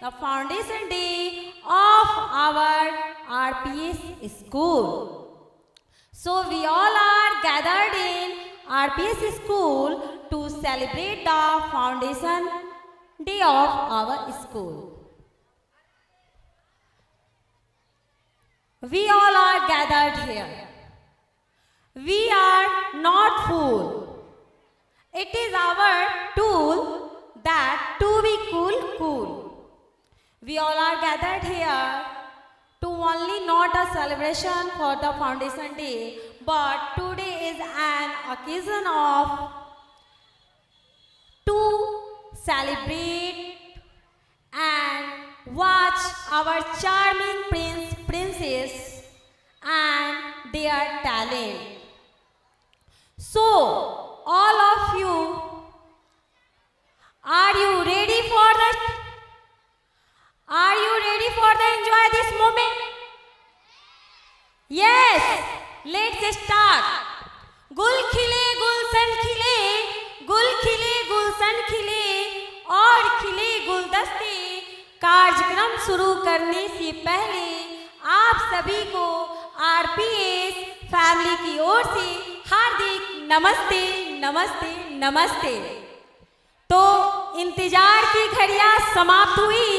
the foundation day of our RPS school. So we all are gathered in RPS school to celebrate the foundation day of our school. We all are gathered here. We are not fool. It is our tool that to be cool. We all are gathered here to only not a celebration for the foundation day, but today is an occasion of to celebrate and watch our charming princess and their talent. So, all of you, are you ready for the enjoy this moment? Yes, let's start. गुल खिले गुलशन खिले, गुल खिले गुलशन खिले और खिले गुलदस्ते। कार्यक्रम शुरू करने से पहले आप सभी को आरपीएस फैमिली की ओर से हार्दिक नमस्ते नमस्ते नमस्ते। तो इंतजार की घड़ियां समाप्त हुई,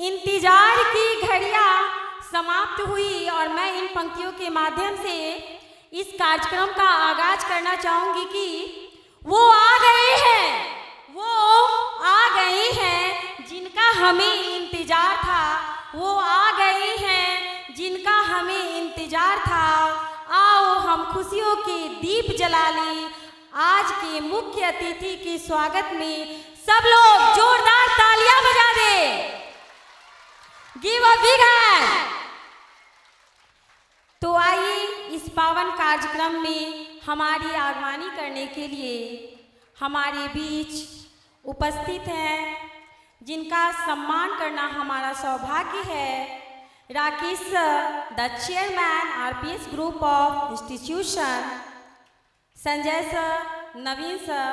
इंतजार की घड़ियां समाप्त हुई और मैं इन पंक्तियों के माध्यम से इस कार्यक्रम का आगाज करना चाहूंगी कि वो आ गए हैं जिनका हमें इंतजार था, वो आ गए हैं जिनका हमें इंतजार था। आओ हम खुशियों के दीप जला लें। आज के मुख्य अतिथि के स्वागत में सब लोग जोरदार तालियां बजा दें। Give a big hand. तो आइए इस पावन कार्यक्रम में हमारी आगवानी करने के लिए हमारे बीच उपस्थित हैं, जिनका सम्मान करना हमारा सौभाग्य है। Rakesh sir, the chairman RPS group of institution, Sanjay sir, Naveen sir,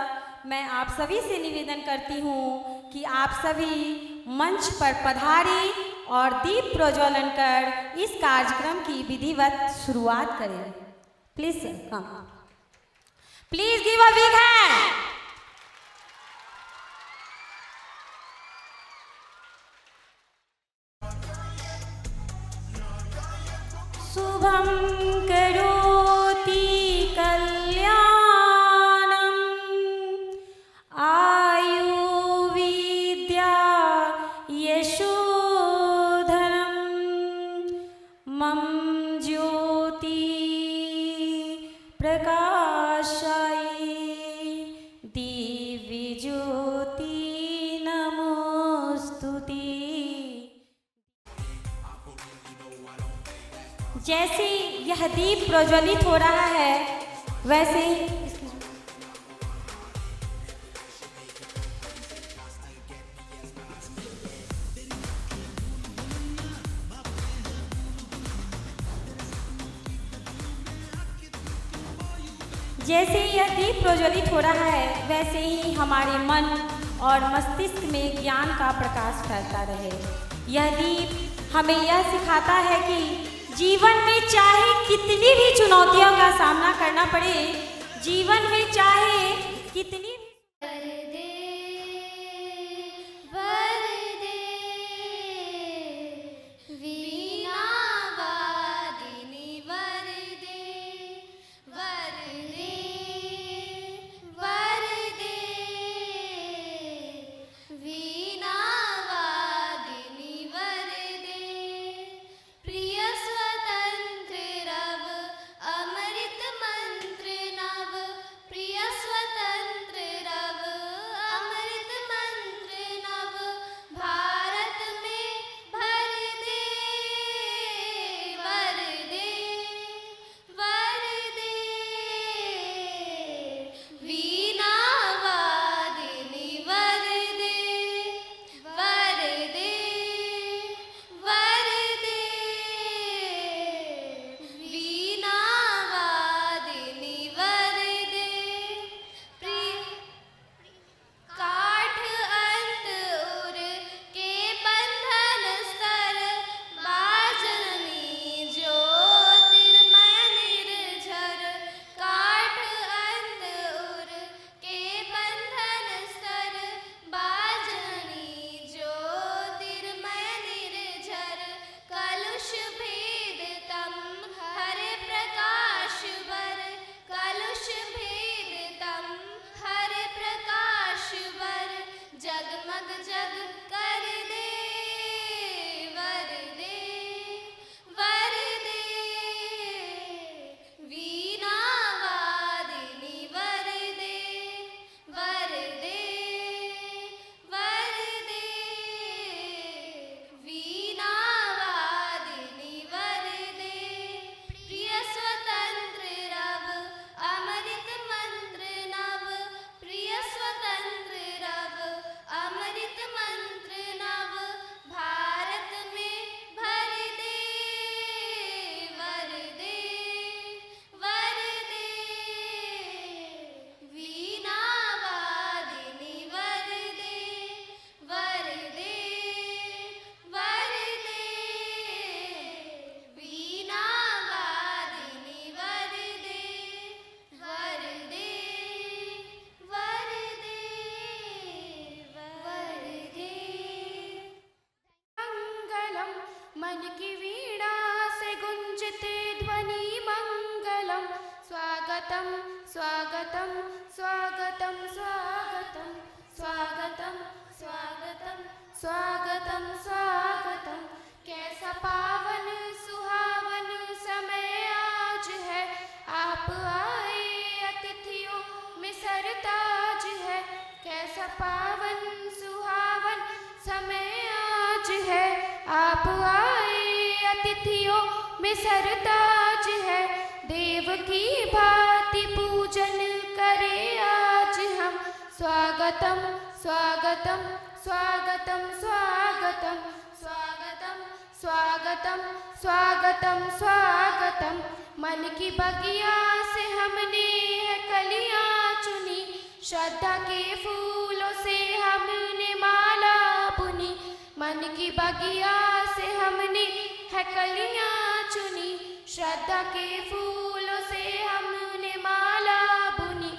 मैं आप सभी से निवेदन करती हूँ कि आप सभी मंच पर पधारें और दीप प्रज्वलन कर इस कार्यक्रम की विधिवत शुरुआत करें। Please sir come. Please give a big hand. Shubham करोति कल्याणम आयु विद्या यशो धनम मम ज्योति प्रकाशाय दिव्य ज्योति नमोस्तुते। जैसे यह दीप प्रज्वलित हो रहा है वैसे वैसे ही हमारे मन और मस्तिष्क में ज्ञान का प्रकाश फैलता रहे। यह दीप हमें यह सिखाता है कि जीवन में चाहे कितनी भी चुनौतियों का सामना करना पड़े, जीवन में चाहे कितनी भी स्वतंत्र स्वागतम स्वागतम स्वागतम स्वागतम स्वागतम स्वागतम स्वागतम। कैसा पावन सुहावन समय आज है, आप आए अतिथियों में सरताज है। कैसा पावन सुहावन समय आज है, आप आए अतिथियों में सरताज है। देव की भांति पूजन करे आज हम, स्वागतम स्वागतम स्वागतम स्वागतम स्वागतम स्वागतम स्वागतम स्वागतम। मन की बगिया से हमने है कलियां चुनी, श्रद्धा के फूलों से हमने माला बुनी। मन की बगिया से हमने है कलियां चुनी, श्रद्धा के फूलों से हमने माला बुनी।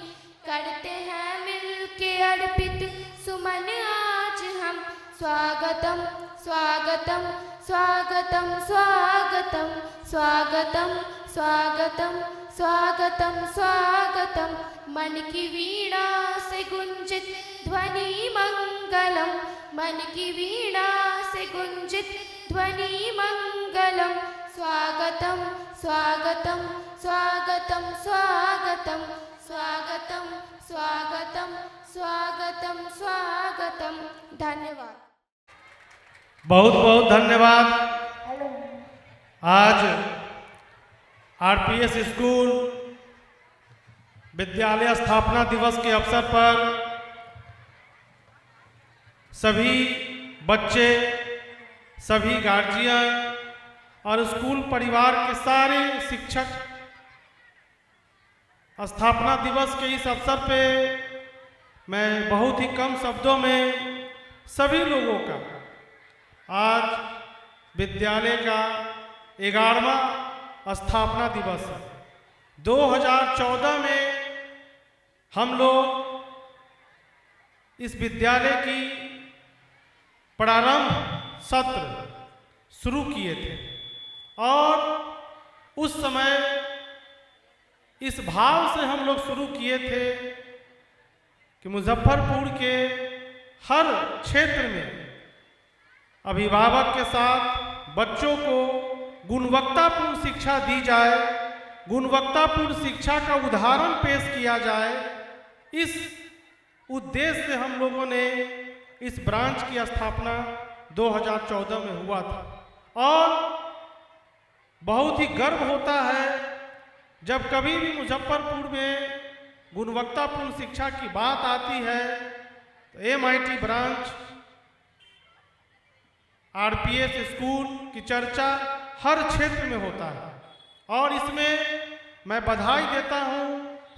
करते हैं मिलके अर्पित सुमन आज हम, स्वागतम स्वागतम स्वागतम स्वागतम स्वागतम स्वागतम स्वागतम स्वागतम। मन की वीणा से गुंजित ध्वनि मंगलम, मन की वीणा से गुंजित ध्वनि मंगलम। स्वागतम स्वागतम स्वागतम स्वागतम स्वागतम स्वागतम स्वागतम स्वागतम। धन्यवाद। बहुत बहुत धन्यवाद। आज आरपीएस स्कूल विद्यालय स्थापना दिवस के अवसर पर सभी बच्चे, सभी गार्जियन और स्कूल परिवार के सारे शिक्षक स्थापना दिवस के इस अवसर पे मैं बहुत ही कम शब्दों में सभी लोगों का आज विद्यालय का 11वां स्थापना दिवस है। 2014 में हम लोग इस विद्यालय की प्रारंभ सत्र शुरू किए थे और उस समय इस भाव से हम लोग शुरू किए थे कि मुजफ्फरपुर के हर क्षेत्र में अभिभावक के साथ बच्चों को गुणवत्तापूर्ण शिक्षा दी जाए, गुणवत्तापूर्ण शिक्षा का उदाहरण पेश किया जाए। इस उद्देश्य से हम लोगों ने इस ब्रांच की स्थापना 2014 में हुआ था और बहुत ही गर्व होता है जब कभी भी मुजफ्फरपुर में गुणवत्तापूर्ण शिक्षा की बात आती है तो MIT ब्रांच आरपीएस स्कूल की चर्चा हर क्षेत्र में होता है और इसमें मैं बधाई देता हूं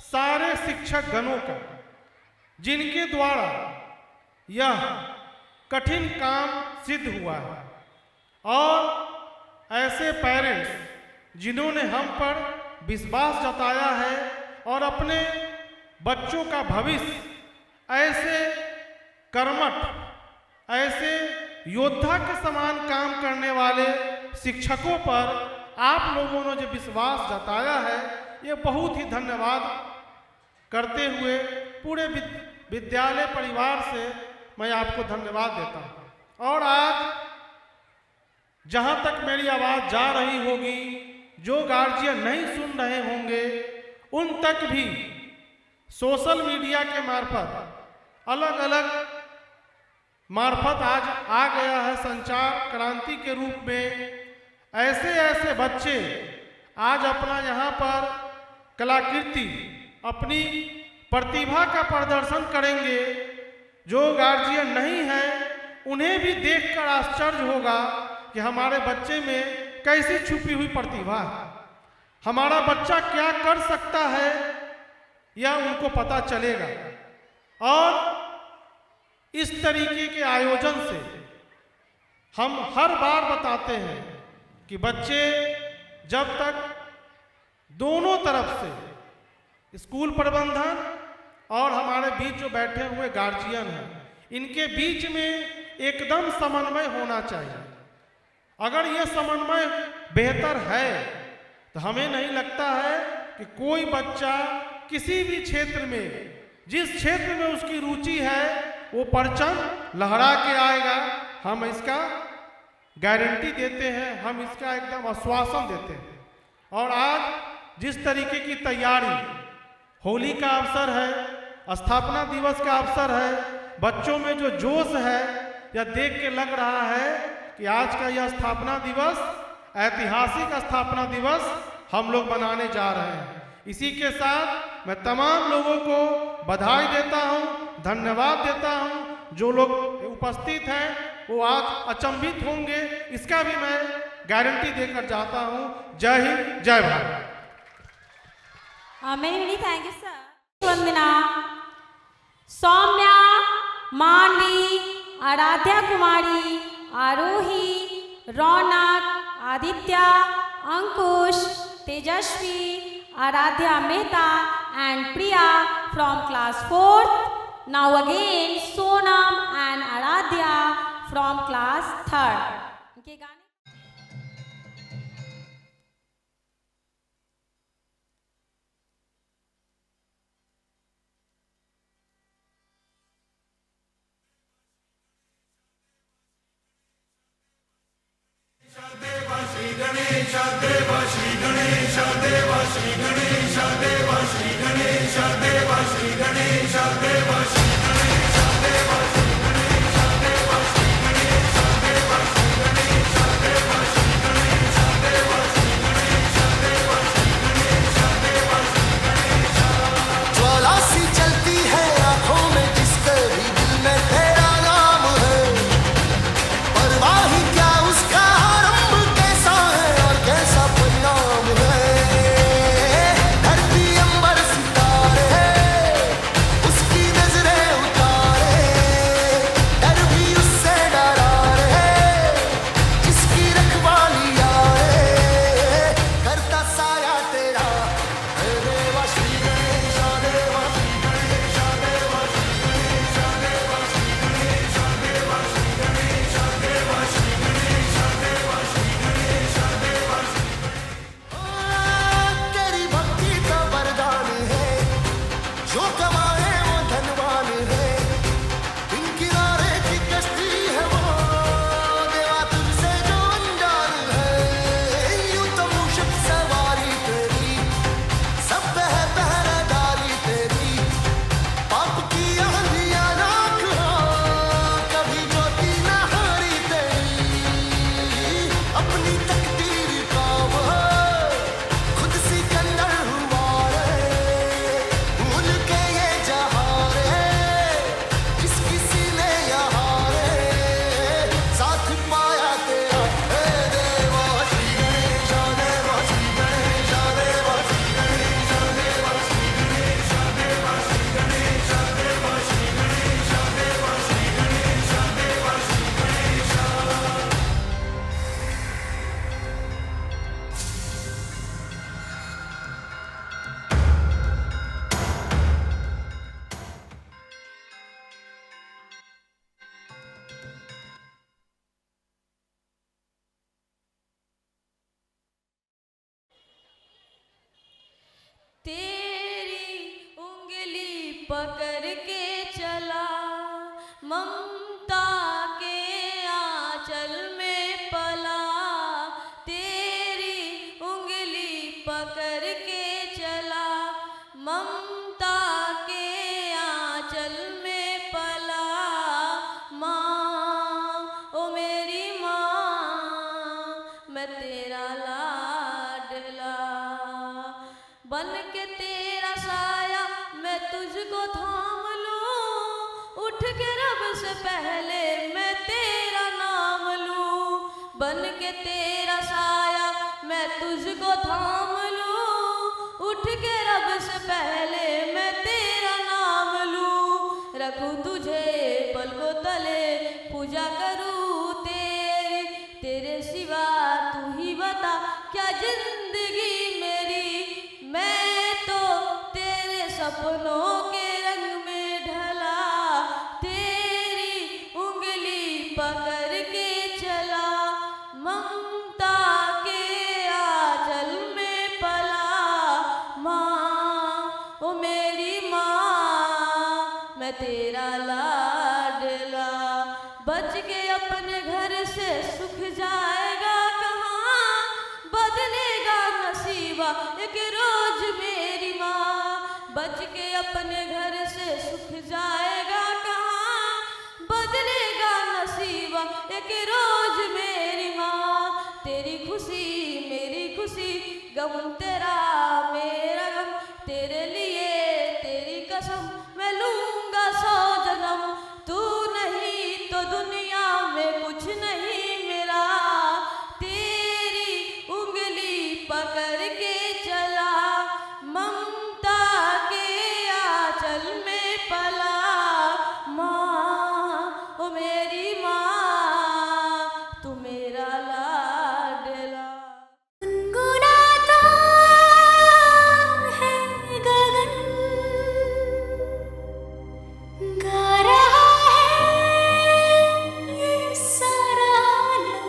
सारे शिक्षक गणों का जिनके द्वारा यह कठिन काम सिद्ध हुआ है और ऐसे पेरेंट्स जिन्होंने हम पर विश्वास जताया है और अपने बच्चों का भविष्य ऐसे कर्मठ, ऐसे योद्धा के समान काम करने वाले शिक्षकों पर आप लोगों ने जो विश्वास जताया है, ये बहुत ही धन्यवाद करते हुए पूरे विद्यालय परिवार से मैं आपको धन्यवाद देता हूँ। और आज जहाँ तक मेरी आवाज़ जा रही होगी, जो गार्जियन नहीं सुन रहे होंगे उन तक भी सोशल मीडिया के मार्फत अलग अलग मार्फत आज आ गया है संचार क्रांति के रूप में। ऐसे ऐसे बच्चे आज अपना यहाँ पर कलाकृति, अपनी प्रतिभा का प्रदर्शन करेंगे। जो गार्जियन नहीं है उन्हें भी देखकर आश्चर्य होगा कि हमारे बच्चे में कैसी छुपी हुई प्रतिभा है, हमारा बच्चा क्या कर सकता है, यह उनको पता चलेगा। और इस तरीके के आयोजन से हम हर बार बताते हैं कि बच्चे जब तक दोनों तरफ से स्कूल प्रबंधन और हमारे बीच जो बैठे हुए गार्जियन हैं, इनके बीच में एकदम समन्वय होना चाहिए। अगर यह समन्वय बेहतर है तो हमें नहीं लगता है कि कोई बच्चा किसी भी क्षेत्र में, जिस क्षेत्र में उसकी रुचि है, वो परचम लहरा के आएगा। हम इसका गारंटी देते हैं, हम इसका एकदम आश्वासन देते हैं। और आज जिस तरीके की तैयारी, होली का अवसर है, स्थापना दिवस का अवसर है, बच्चों में जो जोश है, यह देख के लग रहा है कि आज का यह स्थापना दिवस, ऐतिहासिक स्थापना दिवस हम लोग मनाने जा रहे हैं। इसी के साथ मैं तमाम लोगों को बधाई देता हूं, धन्यवाद देता हूं। जो लोग उपस्थित हैं वो आज अचंभित होंगे, इसका भी मैं गारंटी देकर जाता हूं। जय हिंद, जय Bharat. Many, many thank you, sir. वंदना, सौम्या, मानवी, आराध्या कुमारी, आरोही, रौनक, आदित्य, अंकुश, तेजस्वी, Aaradhya Mehta and Priya from class 4th. Now again Sonam and Aradhya from class 3rd. इनके गाने तेरी उंगली पकड़ के चला, ममता के आंचल में पला। तेरी उंगली पकड़ के चला, ममता के आंचल में पला। माँ ओ मेरी माँ, मैं तेरा लाडला, बन के तेरा साया मैं तुझको थाम लूं। उठ के रब से पहले मैं तेरा नाम लूं। बन के तेरा साया मैं तुझको थाम लूं। उठ के रब से पहले मैं तेरा नाम लूं। रखूं तुझे पलकों तले, पूजा करूं तेरी। तेरे सिवा तू ही बता क्या जिंदगी मेरी। मैं तो तेरे सपनों के रंग में ढला। तेरी उंगली पकड़ के चला, ममता के आंचल में पला। माँ ओ तेरा लाडला। बच के अपने घर से सुख जाएगा कहाँ, बदलेगा नसीबा एक रोज मेरी माँ। बच के अपने घर से सुख जाएगा कहाँ, बदलेगा नसीबा एक रोज मेरी माँ। तेरी खुशी मेरी खुशी, गम तेरा मेरा गम, तेरे लिए तेरी कसम मैं लूंगा 100 जन्म। तू नहीं तो दुनिया में कुछ नहीं मेरा, तेरी उंगली पकड़ के चला, ममता के आंचल में पला। माँ ओ मेरी माँ, तू मेरा लाडला। गुनगुनाता है गगन, गा रहा है ये सारा आलम।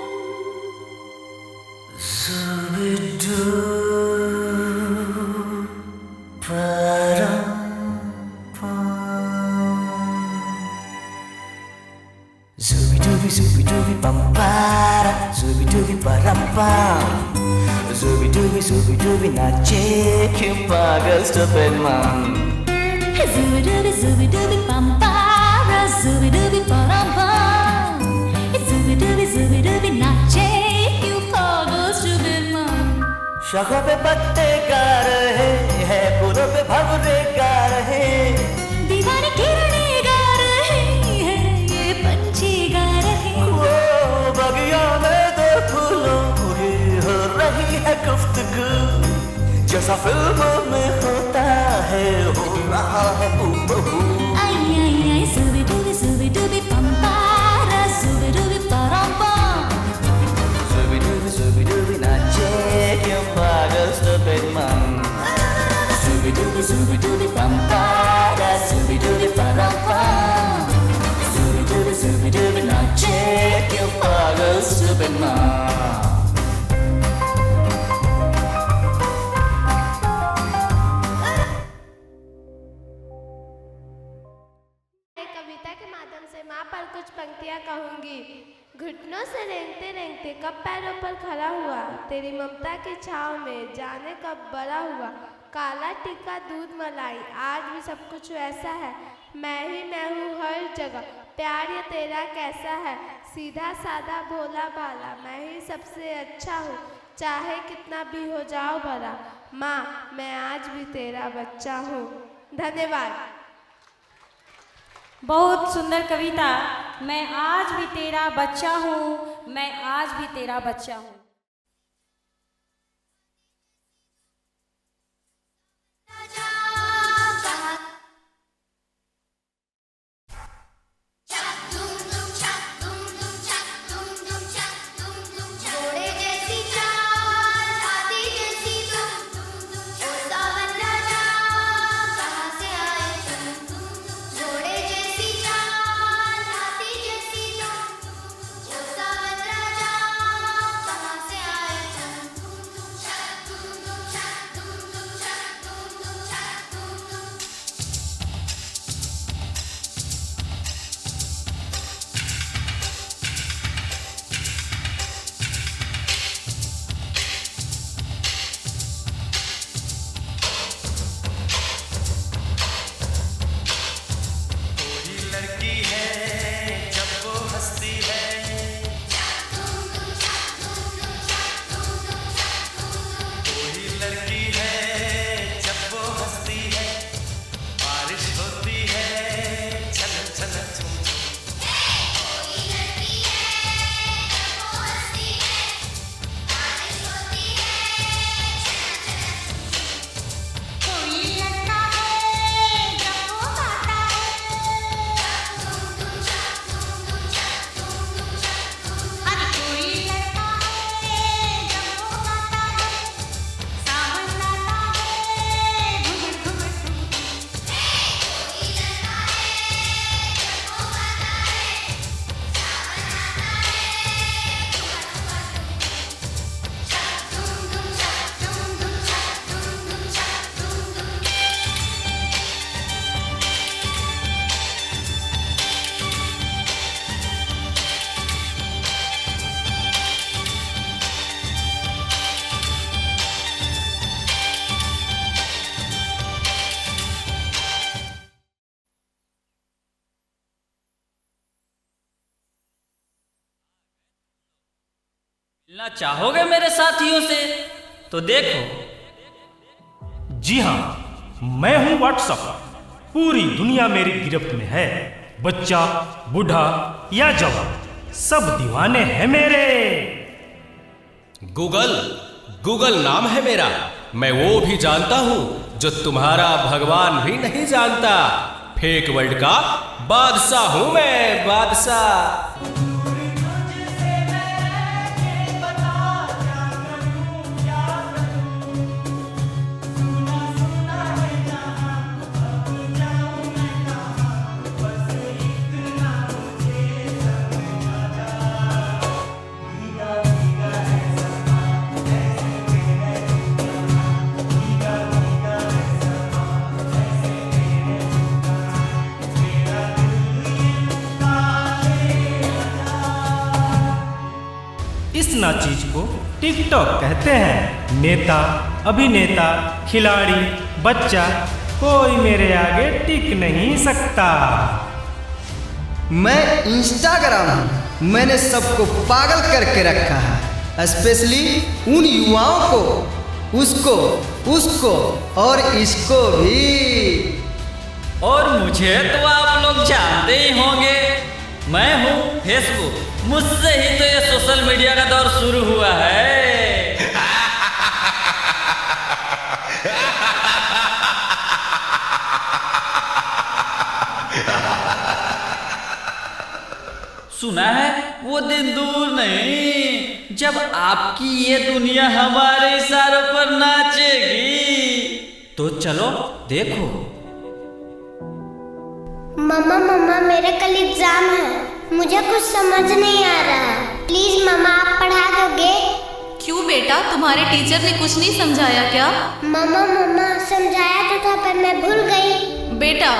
Zubi-dubi pampara, zubi-dubi parampam, zubi-dubi nache que paga stupid man. Zubi-dubi pampara, zubi-dubi parampam, zubi-dubi नाचे क्यों पागल stupid man। शाखों पे पत्ते गा रहे हैं, फूलों पे भंवरे गा रहे, दीवाने किरणें गा रहे हैं, ये पंछी गा रहे। वो बगिया में दो फूलों की हो रही है गुफ्तगू, जैसा फिल्मों में होता है हो रहा है हूबहू। आई आई आई zubi-dubi pampara, zubi-dubi parampam, Zubi-dubi nache que paga stupid man. Zubi-dubi pampara, zubi-dubi parampam, zubi-dubi nache que paga stupid man. कविता के माध्यम से माँ पर कुछ पंक्तियाँ कहूँगी। घुटनों से रेंगते रेंगते कब पैरों पर खड़ा हुआ, तेरी ममता की छाँव में जाने कब बड़ा हुआ। काला टीका दूध मलाई, आज भी सब कुछ वैसा है, मैं हूँ हर जगह। प्यार ये तेरा कैसा है, सीधा साधा भोला भाला, मैं ही सबसे अच्छा हूँ, चाहे कितना भी हो जाओ भला। माँ मैं आज भी तेरा बच्चा हूँ। धन्यवाद। बहुत सुंदर कविता। मैं आज भी तेरा बच्चा हूँ, मैं आज भी तेरा बच्चा हूँ। कहाँ मिलना चाहोगे मेरे साथियों से तो देखो। जी हाँ, मैं हूं व्हाट्सएप। पूरी दुनिया मेरी गिरफ्त में है। बच्चा, बूढ़ा या जवान, सब दीवाने हैं मेरे। गूगल नाम है मेरा। मैं वो भी जानता हूं जो तुम्हारा भगवान भी नहीं जानता। फेक वर्ल्ड का बादशाह हूं मैं, बादशाह। इस ना चीज को टिकटॉक कहते हैं। नेता, अभिनेता, खिलाड़ी, बच्चा, कोई मेरे आगे टिक नहीं सकता। मैं इंस्टाग्राम हूँ। मैंने सबको पागल करके रखा है, स्पेशली उन युवाओं को, उसको और इसको भी। और मुझे तो आप लोग जानते ही होंगे, मैं हूँ फेसबुक। मुझसे ही तो ये सोशल मीडिया का दौर शुरू हुआ है। सुना है वो दिन दूर नहीं जब आपकी ये दुनिया हमारे इशारों पर नाचेगी। तो चलो देखो। मम्मा मेरे कल एग्जाम है, मुझे कुछ समझ नहीं आ रहा। प्लीज मम्मा आप पढ़ा दोगे? क्यों बेटा, तुम्हारे टीचर ने कुछ नहीं समझाया क्या? मम्मा समझाया तो था पर मैं भूल गई। बेटा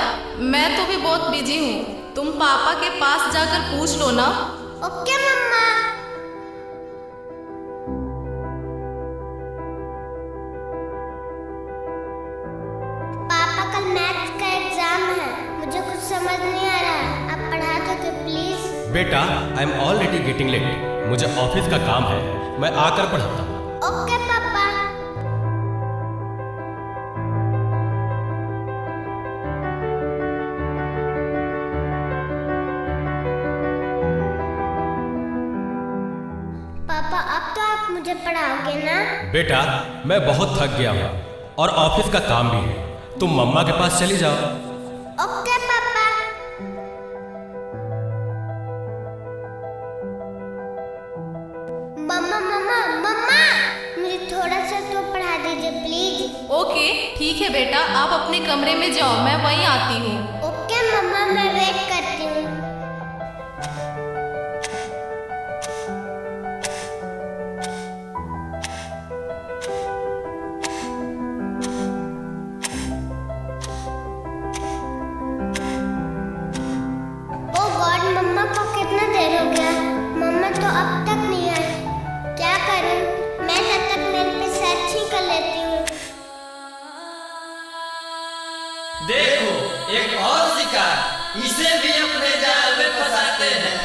मैं तो भी बहुत बिजी हूँ, तुम पापा के पास जाकर पूछ लो ना। ओके मम्मा। पापा कल मैथ्स का एग्जाम है, मुझे कुछ समझ नहीं आ रहा, आप पढ़ा दोगे प्लीज? बेटा, I am already getting late. मुझे ऑफिस का काम है, मैं आकर पढ़ाता हूँ। ओके पापा। पापा अब तो आप मुझे पढ़ाओगे ना? बेटा, मैं बहुत थक गया हूँ और ऑफिस का काम भी है। तुम मम्मा के पास चली जाओ। ओके पापा। मम्मा मुझे थोड़ा सा तो पढ़ा दीजिए प्लीज। ओके ठीक है बेटा, आप अपने कमरे में जाओ, मैं वहीं आती हूँ। ओके मम्मा, मैं वेट करती हूँ। ओ गॉड, मम्मा को कितना देर हो गया, मम्मा तो अब तक नहीं आई। क्या करूं? मैं तब तक मेरे पे सर्च ही कर लेती हूँ। देखो एक और शिकार, इसे भी अपने जाल में फंसाते हैं।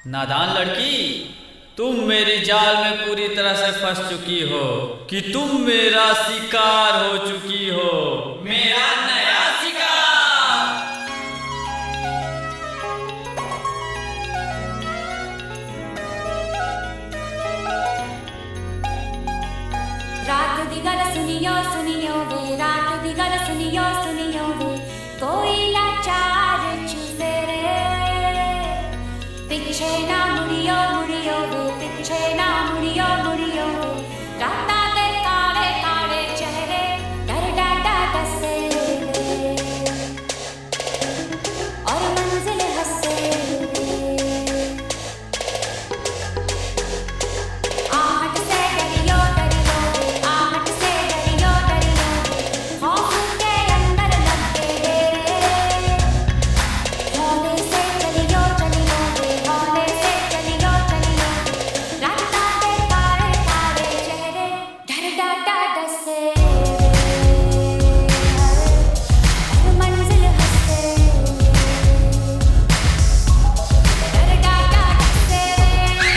नादान लड़की, तुम मेरी जाल में पूरी तरह से फंस चुकी हो, कि तुम मेरा शिकार हो चुकी हो, मेरा नया शिकार। रात दी गल सुनियो सुनियो वे, रात दी गल सुनियो सुनियो वे, कोई लाचार चूसे रे, पिछे ना मुड़ियो मुड़ियो वे, पिछे ना मुड़ियो मुड़ियो वे, राता दे काले काले चेहरे डर डाटा दसे रे, और मंजिल हंसे रे, आहट से डरियो डरियो वे, आहट से डरियो डरियो वे, खौफ के अंदर लगे रे, हौले से चलियो चलियो वे, हौले से चलियो चलियो वे, राता दे काले काले चेहरे डर डाटा दसे रे, और मंजिल हंसे डर डाटा दसे रे।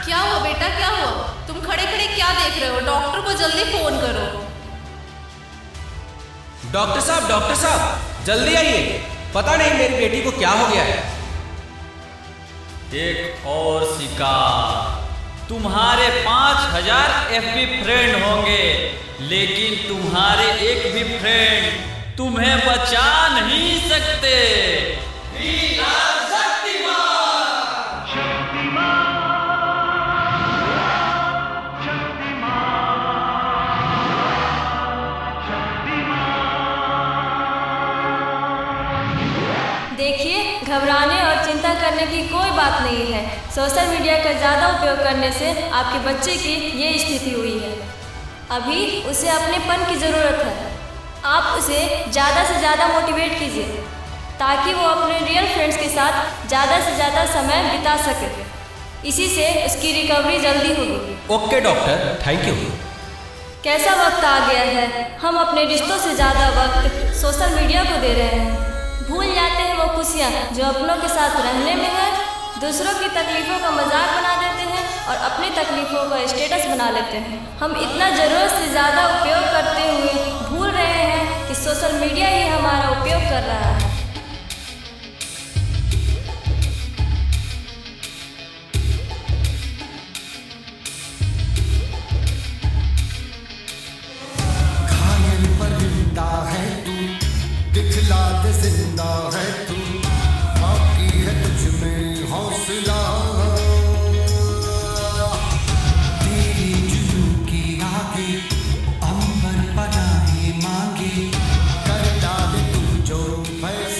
क्या हुआ बेटा, क्या हुआ? तुम खड़े खड़े क्या देख रहे हो? डॉक्टर को जल्दी फोन करो। डॉक्टर साहब जल्दी आइए, पता नहीं मेरी बेटी को क्या हो गया है। एक और शिकार। तुम्हारे 5000 FB फ्रेंड होंगे, लेकिन तुम्हारे एक भी फ्रेंड तुम्हें बचा नहीं सकते। देखिए, घबराने और चिंता करने की कोई बात नहीं है। सोशल मीडिया का ज़्यादा उपयोग करने से आपके बच्चे की ये स्थिति हुई है। अभी उसे अपनेपन की ज़रूरत है। आप उसे ज़्यादा से ज़्यादा मोटिवेट कीजिए, ताकि वो अपने रियल फ्रेंड्स के साथ ज़्यादा से ज़्यादा समय बिता सके। इसी से उसकी रिकवरी जल्दी होगी। Okay doctor, thank you. कैसा वक्त आ गया है, हम अपने रिश्तों से ज़्यादा वक्त सोशल मीडिया को दे रहे हैं। भूल जाते हैं वो खुशियाँ जो अपनों के साथ रहने में है, दूसरों की तकलीफ़ों का मजाक बना देते हैं और अपनी तकलीफ़ों का स्टेटस बना लेते हैं। हम इतना ज़रूरत से ज़्यादा उपयोग करते हुए भूल रहे हैं कि सोशल मीडिया ही हमारा उपयोग कर रहा है। घायल परिंदा है तू, दिखला दे जिंदा है तू, बाकी है तुझ में हौसला, तेरी जुनू की आगे अंबर पनाहे मांगे, कर डाले तू जो फैसला।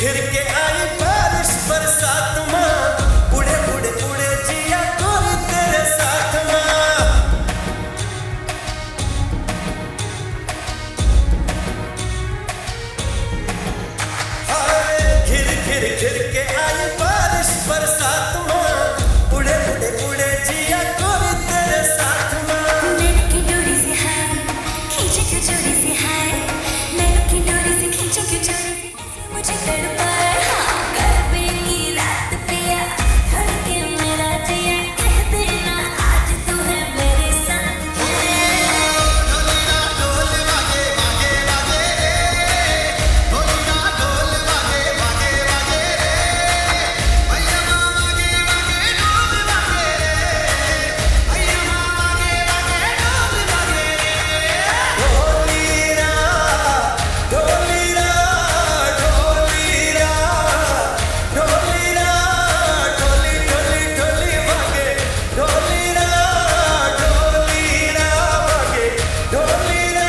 घिर के आई बारिश बरसात माँ, उड़े उड़े उड़े जिया गोरी तेरे साथ माँ। हाय घिर घिर घिर के आई बारिश बरसात माँ, उड़े उड़े उड़े जिया गोरी तेरे साथ माँ। नैनों की डोरी से हाय खींचे क्यों चोरी से हाय, नैनों की डोरी से खींचे क्यों चोरी से, ऐसे मुझे तड़पाए हाँ गरबे की रात पिया, धड़के मेरा जिया, कह देना आज तू है मेरे साथ। ढोलीरा ढोलीरा ढोलीरा ढोलीरा ढोली ढोली ढोली भागे, ढोलीरा ढोलीरा भागे, ढोलीरा।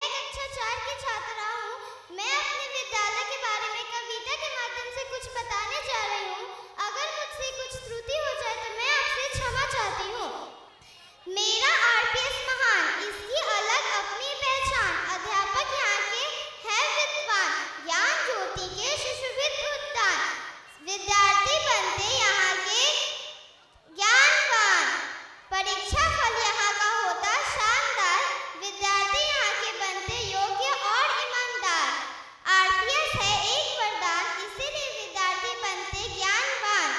मैं कक्षा 4 की छात्रा हूँ। मैं अपने विद्यालय के बारे में कविता के माध्यम से कुछ बताने जा रही हूँ। अगर मुझसे कुछ त्रुटि हो जाए तो मैं आपसे क्षमा चाहती हूँ। मेरा आरपीएस महान, इसकी अलग अपनी पहचान। अध्यापक यहाँ के है विद्वान, ज्ञान ज्योति के सुशोभित उद्यान। विद्यार्थी बनते यहाँ के ज्ञानवान, परीक्षा फल यहाँ का होता शानदार। विद्यार्थी यहाँ के बनते योग्य और ईमानदार। आरपीएस है एक वरदान, इसीलिए विद्यार्थी बनते ज्ञानवान।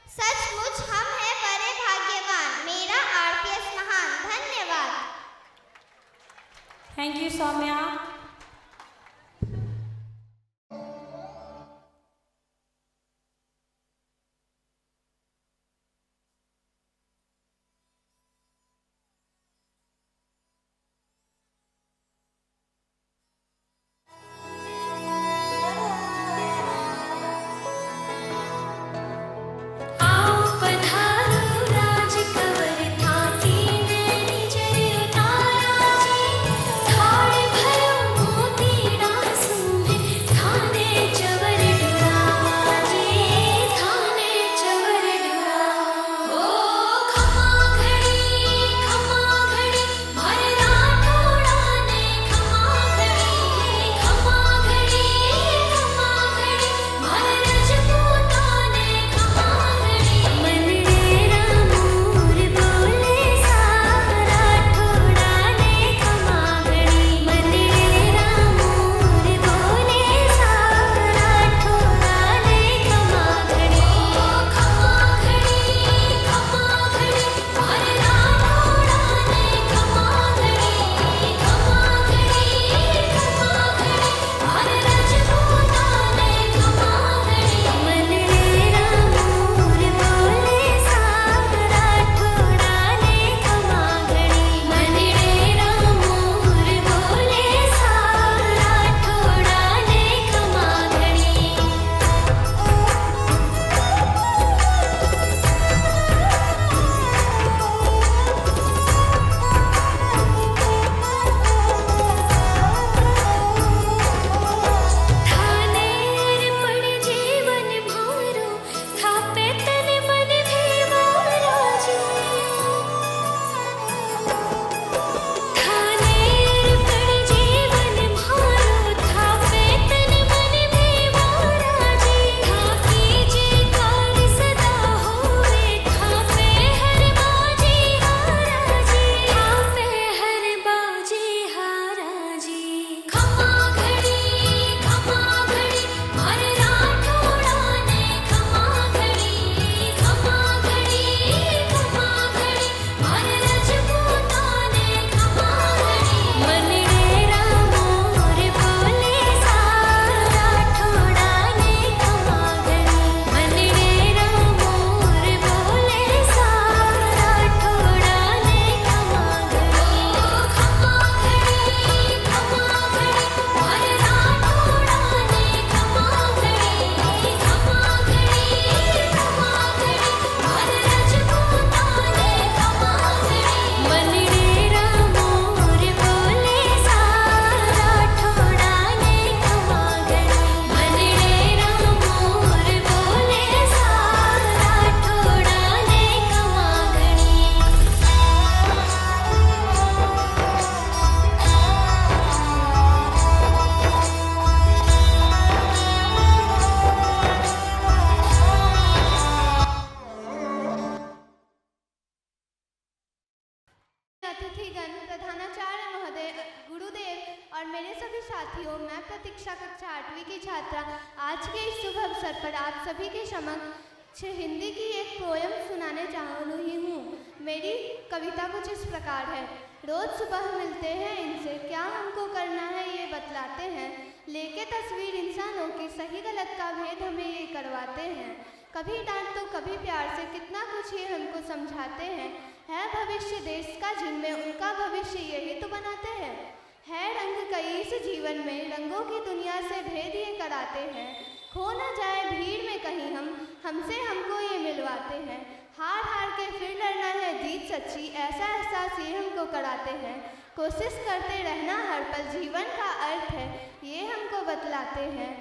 सचमुच हम हैं बड़े भाग्यवान, मेरा आरपीएस महान। धन्यवाद। Thank you Saumya. आओ पधारो राज कवर थाकी नैनी जरे तारा जी, थाड़ भयो अतिथिगण, प्रधानाचार्य महोदय, गुरुदेव और मेरे सभी साथियों, मैं प्रतीक्षा कक्षा 8वीं की छात्रा आज के इस शुभ अवसर पर आप सभी के समक्ष हिंदी की एक पोयम सुनाने जा रही हूँ। मेरी कविता कुछ इस प्रकार है। रोज सुबह मिलते हैं इनसे, क्या हमको करना है ये बतलाते हैं, लेके तस्वीर इंसानों की सही गलत का भेद हमें ये करवाते हैं। कभी डांट तो कभी प्यार से कितना कुछ ये हमको समझाते हैं। है भविष्य देश का जिनमें उनका भविष्य यही तो बनाते हैं। है रंग कई इस जीवन में, रंगों की दुनिया से भेद ये कराते हैं। खो न जाए भीड़ में कहीं हमसे हमको ये मिलवाते हैं। हार हार के फिर लड़ना है जीत सच्ची, ऐसा एहसास ये हमको कराते हैं। कोशिश करते रहना हर पल जीवन का अर्थ है, ये हमको बतलाते हैं।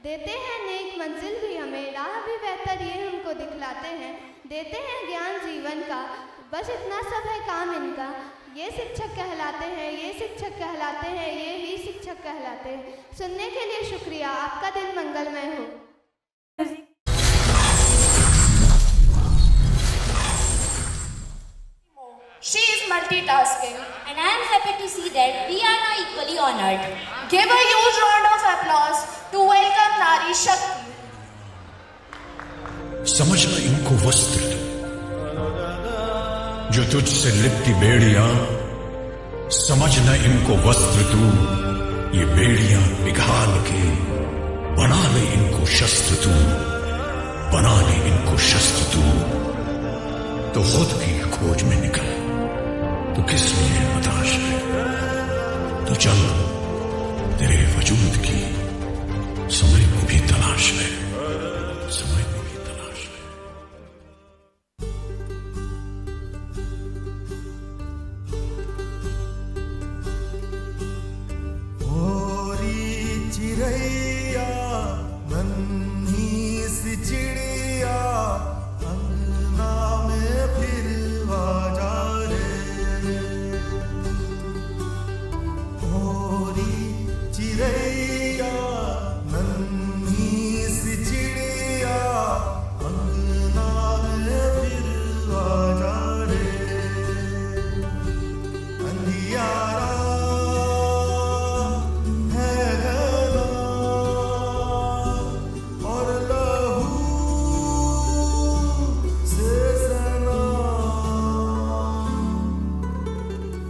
देते हैं नेक मंजिल भी हमें, राह भी बेहतर ये हमको दिखलाते हैं। देते हैं ज्ञान जीवन का, बस इतना सब है काम इनका। ये शिक्षक कहलाते हैं, ये शिक्षक कहलाते हैं, ये ही शिक्षक कहलाते हैं। सुनने के लिए शुक्रिया, आपका दिन मंगलमय हो। She is multitasking, and I am happy to see that we are now equally honored. Give a huge round of applause to welcome Nari Shakti. समझना इनको वस्त्र जो तुझसे लिपटी बेड़ियां, समझना इनको वस्त्र तू, ये बेड़ियां पिघाल के बना ले इनको शस्त्र तू, बना ले इनको शस्त्र तू। तो खुद की खोज में निकल, तो किस लिए हताश है, तो चल तेरे वजूद की समय को भी तलाश है, समय को भी तलाश है। ओरी चिड़ैया नन्ही सी चिड़िया, अंगना में फिर आजा रे। ओरी चिड़ैया नन्ही सी चिड़िया, अंगना में फिर आजा रे। अंधियारा और लहू से सना,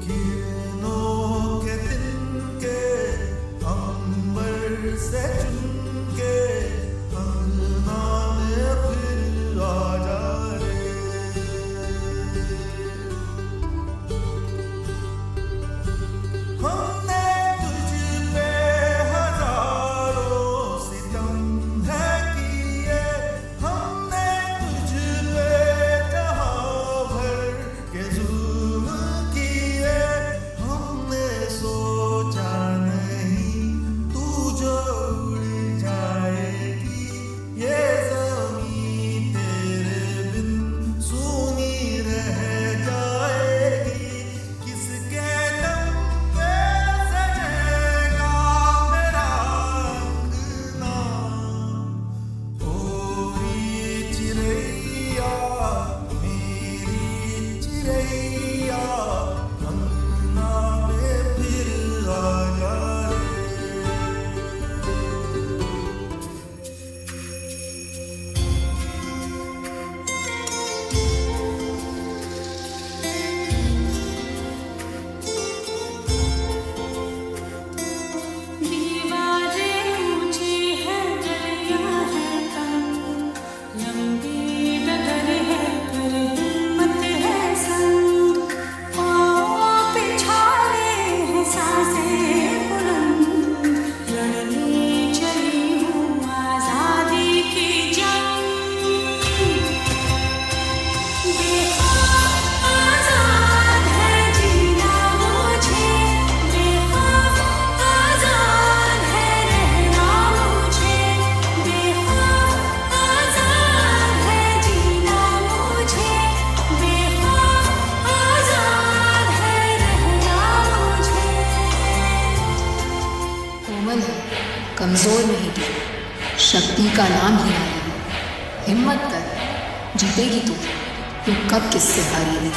किरणों के तिनके अंबर से चुनके, अंगना में फिर आजा रे। हमने तुझ पे हजारों सितम है किए, हमने तुझ पे जहां भर के जुल्म किए। हमने सोचा नहीं तू जो उड़ जाएगी, ये ज़मीं तेरे बिन सूनी रह जाएगी। किसके दम पे सजेगा मेरा अंगना, ओरी चिड़ैया मेरी चिड़ैया, अंगना में फिर आजा रे। दीवारें ऊंची है, गलियां हैं तंग, लंबी डगर है पर हिम्मत है संग। पाँव पे छाले हैं सांसें बुलंद, लड़ने चली हूँ आजादी की जंग। बेखौफ आजाद है जीना मुझे, बेखौफ आजाद है रहना मुझे, बेखौफ आजाद है जीना मुझे, बेखौफ आजाद है रहना मुझे। कोमल है, कमजोर नहीं तू, शक्ति का नाम ही आया है। हिम्मत कर, जीतेगी तू कब किससे हारी नहीं।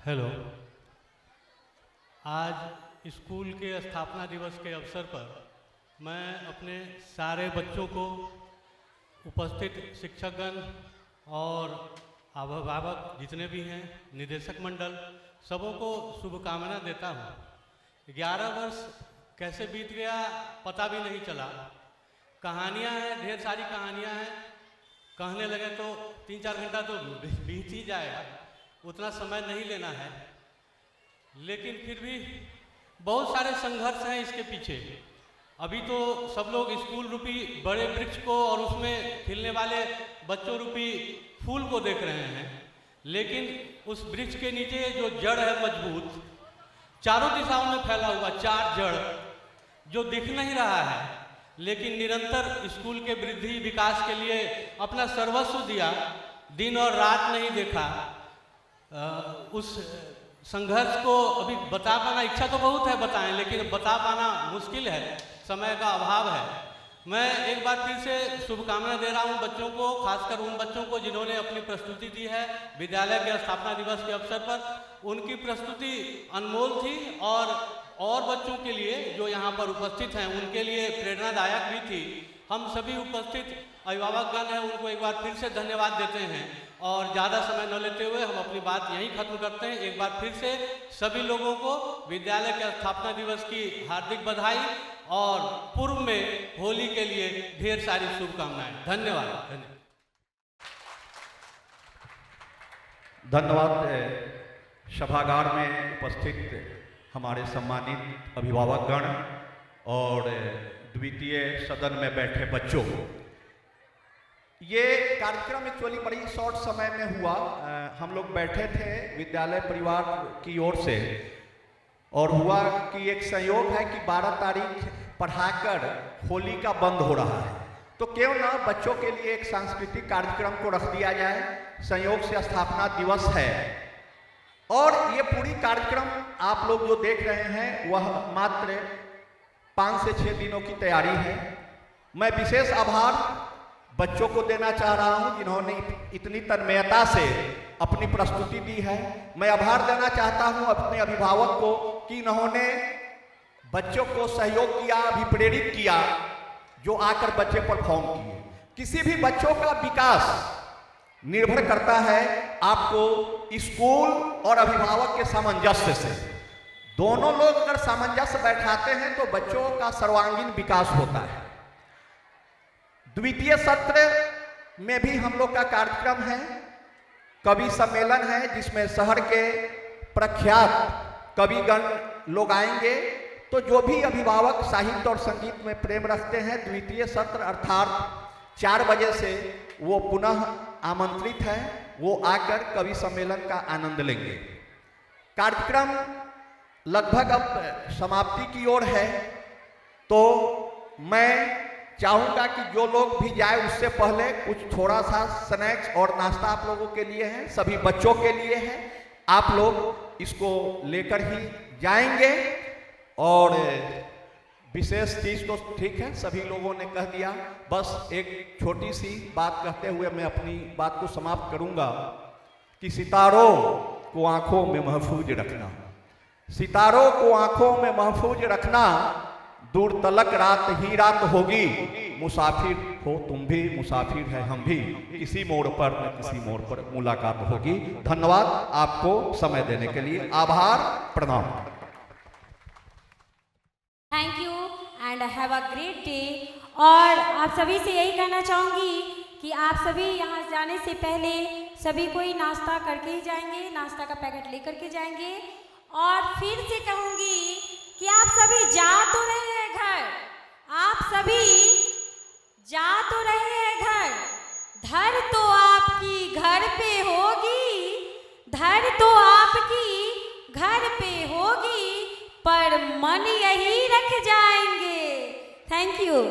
हेलो। आज स्कूल के स्थापना दिवस के अवसर पर मैं अपने सारे बच्चों को, उपस्थित शिक्षकगण और अभिभावक जितने भी हैं, निदेशक मंडल, सबों को शुभकामना देता हूँ। 11 वर्ष कैसे बीत गया पता भी नहीं चला। कहानियाँ हैं, ढेर सारी कहानियाँ हैं, कहने लगे तो 3-4 घंटा तो बीत ही जाएगा, उतना समय नहीं लेना है। लेकिन फिर भी बहुत सारे संघर्ष हैं इसके पीछे। अभी तो सब लोग स्कूल रूपी बड़े वृक्ष को और उसमें खिलने वाले बच्चों रूपी फूल को देख रहे हैं, लेकिन उस वृक्ष के नीचे जो जड़ है मजबूत, चारों दिशाओं में फैला हुआ 4 जड़ जो दिख नहीं रहा है, लेकिन निरंतर स्कूल के वृद्धि विकास के लिए अपना सर्वस्व दिया, दिन और रात नहीं देखा। उस संघर्ष को अभी बता पाना, इच्छा तो बहुत है बताएं, लेकिन बता पाना मुश्किल है, समय का अभाव है। मैं एक बार फिर से शुभकामना दे रहा हूं बच्चों को, खासकर उन बच्चों को जिन्होंने अपनी प्रस्तुति दी है विद्यालय के स्थापना दिवस के अवसर पर। उनकी प्रस्तुति अनमोल थी और बच्चों के लिए जो यहाँ पर उपस्थित हैं उनके लिए प्रेरणादायक भी थी। हम सभी उपस्थित अभिभावकगण हैं, उनको एक बार फिर से धन्यवाद देते हैं और ज़्यादा समय न लेते हुए हम अपनी बात यहीं खत्म करते हैं। एक बार फिर से सभी लोगों को विद्यालय के स्थापना दिवस की हार्दिक बधाई और पूर्व में होली के लिए ढेर सारी शुभकामनाएं। धन्यवाद। धन्यवाद। सभागार में उपस्थित हमारे सम्मानित अभिभावकगण और द्वितीय सदन में बैठे बच्चों, ये कार्यक्रम एक्चुअली बड़ी शॉर्ट समय में हुआ। हम लोग बैठे थे विद्यालय परिवार की ओर से और हुआ कि एक संयोग है कि 12 तारीख पढ़ाकर होली का बंद हो रहा है, तो क्यों ना बच्चों के लिए एक सांस्कृतिक कार्यक्रम को रख दिया जाए। संयोग से स्थापना दिवस है और ये पूरी कार्यक्रम आप लोग जो देख रहे हैं वह मात्र 5 से 6 दिनों की तैयारी है। मैं विशेष आभार बच्चों को देना चाह रहा हूं जिन्होंने इतनी तन्मयता से अपनी प्रस्तुति दी है। मैं आभार देना चाहता हूं अपने अभिभावक को कि इन्होंने बच्चों को सहयोग किया, अभिप्रेरित किया, जो आकर बच्चे परफॉर्म किए। किसी भी बच्चों का विकास निर्भर करता है आपको स्कूल और अभिभावक के सामंजस्य से। दोनों लोग अगर सामंजस्य बैठाते हैं तो बच्चों का सर्वांगीण विकास होता है। द्वितीय सत्र में भी हम लोग का कार्यक्रम है, कवि सम्मेलन है, जिसमें शहर के प्रख्यात कविगण लोग आएंगे। तो जो भी अभिभावक साहित्य और संगीत में प्रेम रखते हैं, द्वितीय सत्र अर्थात 4 बजे से वो पुनः आमंत्रित है, वो आकर कवि सम्मेलन का आनंद लेंगे। कार्यक्रम लगभग अब समाप्ति की ओर है, तो मैं चाहूँगा कि जो लोग भी जाए उससे पहले कुछ थोड़ा सा स्नैक्स और नाश्ता आप लोगों के लिए है, सभी बच्चों के लिए है। आप लोग इसको लेकर ही जाएंगे। और विशेष चीज़ तो ठीक है, सभी लोगों ने कह दिया। बस एक छोटी सी बात कहते हुए मैं अपनी बात को समाप्त करूंगा कि सितारों को आंखों में महफूज रखना, सितारों को आंखों में महफूज रखना, दूर तलक रात ही रात होगी, मुसाफिर हो तुम भी, मुसाफिर है हम भी, किसी मोड़ पर न किसी मोड़ पर मुलाकात होगी। धन्यवाद आपको समय देने के लिए, आभार, प्रणाम। Thank you and have a great day. और आप सभी से यही कहना चाहूँगी कि आप सभी यहाँ जाने से पहले सभी कोई नाश्ता करके ही जाएंगे, नाश्ता का पैकेट लेकर के जाएंगे। और फिर से कहूँगी कि आप सभी जा तो रहे हैं घर, आप सभी जा तो रहे हैं घर, धर तो आपकी घर पे होगी, धर तो आपकी घर पे होगी, पर मन यही रख जाएंगे। Thank you.